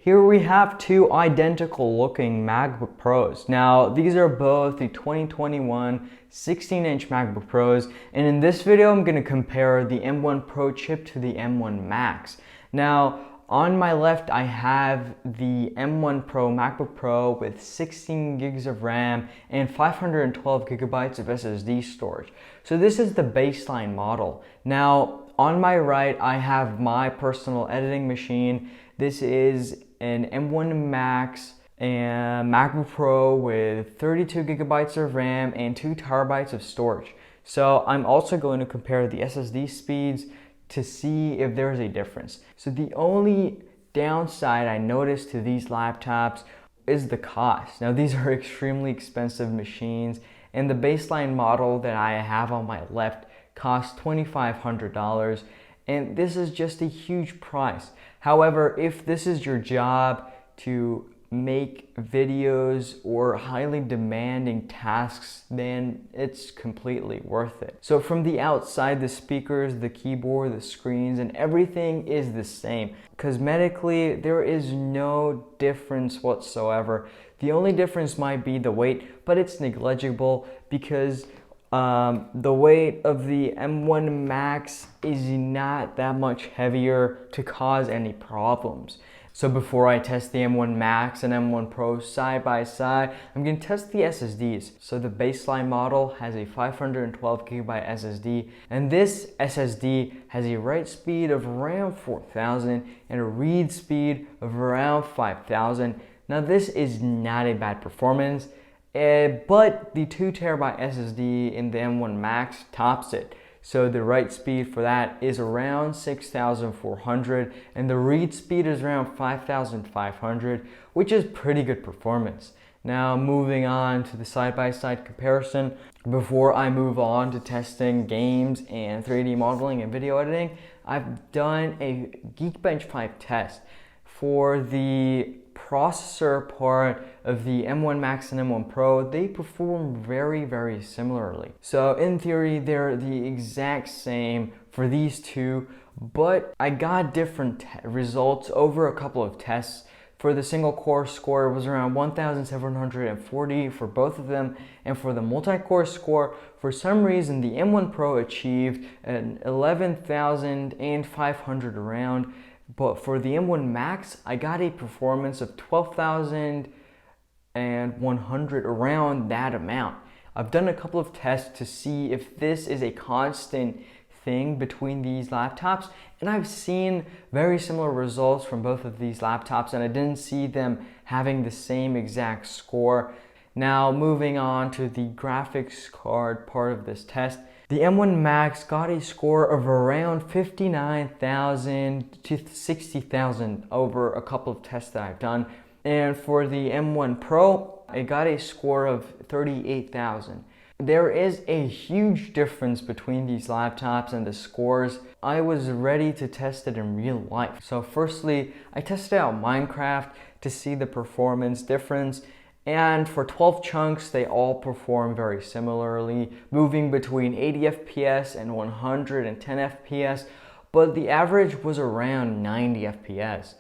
Here we have two identical looking MacBook Pros. Now, these are both the 2021 16-inch MacBook Pros, and in this video I'm going to compare the M1 Pro chip to the M1 Max. Now, on my left I have the M1 Pro MacBook Pro with 16 gigs of RAM and 512 gigabytes of SSD storage. So this is the baseline model. Now, on my right I have my personal editing machine. This is an M1Max and MacBook Pro with 32 gigabytes of RAM and 2 terabytes of storage. So I'm also going to compare the SSD speeds to see if there's a difference. So the only downside I noticed to these laptops is the cost. Now, these are extremely expensive machines, and the baseline model that I have on my left costs $2,500, and this is just a huge price. However, if this is your job to make videos or highly demanding tasks, then it's completely worth it. So from the outside, the speakers, the keyboard, the screens, and everything is the same. Cosmetically, there is no difference whatsoever. The only difference might be the weight, but it's negligible because the weight of the M1 Max is not that much heavier to cause any problems. So before I test the M1 Max and M1 Pro side by side, I'm going to test the SSDs. So the baseline model has a 512 gigabyte SSD, and this SSD has a write speed of around 4,000 and a read speed of around 5,000. Now this is not a bad performance, but the 2 terabyte SSD in the M1 Max tops it. So the write speed for that is around 6,400 and the read speed is around 5,500, which is pretty good performance. Now moving on to the side-by-side comparison, before I move on to testing games and 3D modeling and video editing, I've done a Geekbench 5 test. For the processor part of the M1 Max and M1 Pro, they perform very similarly. So in theory, they're the exact same for these two, but I got different results over a couple of tests. For the single core score, it was around 1,740 for both of them, and for the multi-core score, for some reason the M1 Pro achieved an 11,500 around. But for the M1 Max, I got a performance of 12,100, around that amount. I've done a couple of tests to see if this is a constant thing between these laptops, and I've seen very similar results from both of these laptops, and I didn't see them having the same exact score. Now moving on to the graphics card part of this test, the M1 Max got a score of around 59,000 to 60,000 over a couple of tests that I've done. And for the M1 Pro, I got a score of 38,000. There is a huge difference between these laptops and the scores. I was ready to test it in real life. So firstly, I tested out Minecraft to see the performance difference. And for 12 chunks, they all perform very similarly, moving between 80 FPS and 110 FPS, but the average was around 90 FPS.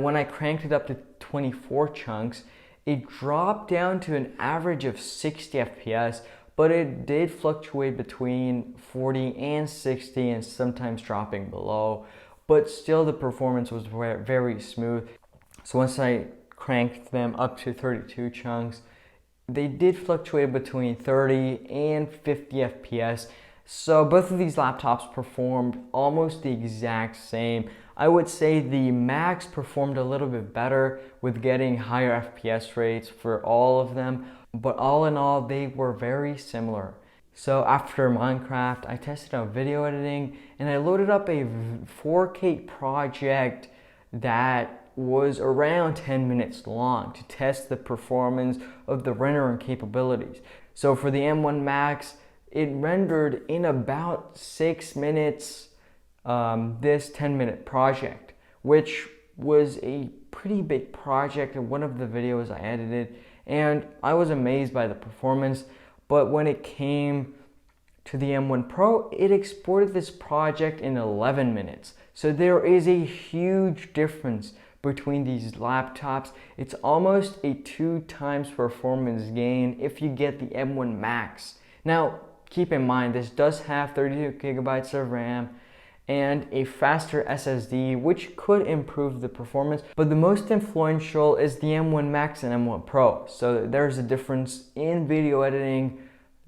When I cranked it up to 24 chunks, it dropped down to an average of 60 FPS, but it did fluctuate between 40 and 60 and sometimes dropping below, but still the performance was very smooth. So once I cranked them up to 32 chunks, they did fluctuate between 30 and 50 FPS. So both of these laptops performed almost the exact same. I would say the Max performed a little bit better with getting higher FPS rates for all of them, but all in all, they were very similar. So after Minecraft, I tested out video editing and I loaded up a 4K project that was around 10 minutes long to test the performance of the rendering capabilities. So for the M1 Max, it rendered in about 6 minutes this 10-minute project, which was a pretty big project in one of the videos I edited, and I was amazed by the performance. But when it came to the M1 Pro, it exported this project in 11 minutes. So there is a huge difference between these laptops. It's almost a 2 times performance gain if you get the M1 Max. Now, keep in mind, this does have 32 gigabytes of RAM and a faster SSD, which could improve the performance, but the most influential is the M1 Max and M1 Pro. So there's a difference in video editing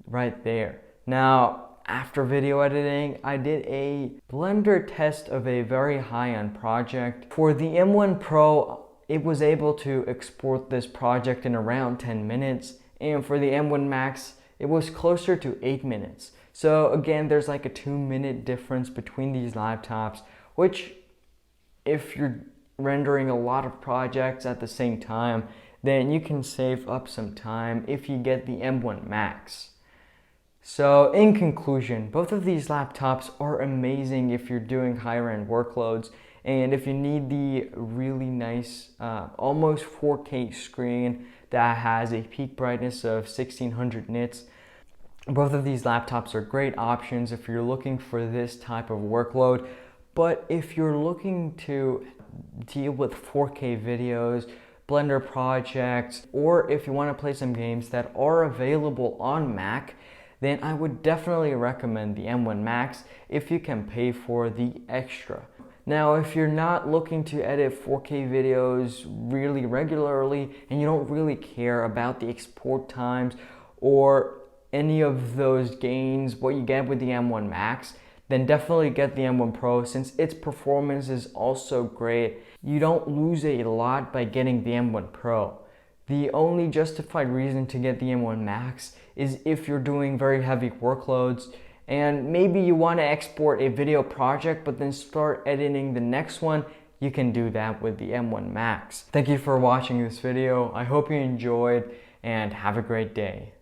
right there. Now, after video editing, I did a Blender test of a very high-end project. For the M1 Pro, it was able to export this project in around 10 minutes, and for the M1 Max, it was closer to 8 minutes. So again, there's like a 2-minute difference between these laptops, which if you're rendering a lot of projects at the same time, then you can save up some time if you get the M1 Max. So in conclusion, both of these laptops are amazing if you're doing higher end workloads, and if you need the really nice almost 4K screen that has a peak brightness of 1600 nits. Both of these laptops are great options if you're looking for this type of workload. But if you're looking to deal with 4K videos, Blender projects, or if you want to play some games that are available on Mac, then I would definitely recommend the M1 Max if you can pay for the extra. Now, if you're not looking to edit 4K videos really regularly and you don't really care about the export times or any of those gains, what you get with the M1 Max, then definitely get the M1 Pro since its performance is also great. You don't lose a lot by getting the M1 Pro. The only justified reason to get the M1 Max is if you're doing very heavy workloads and maybe you want to export a video project but then start editing the next one. You can do that with the M1 Max. Thank you for watching this video. I hope you enjoyed and have a great day.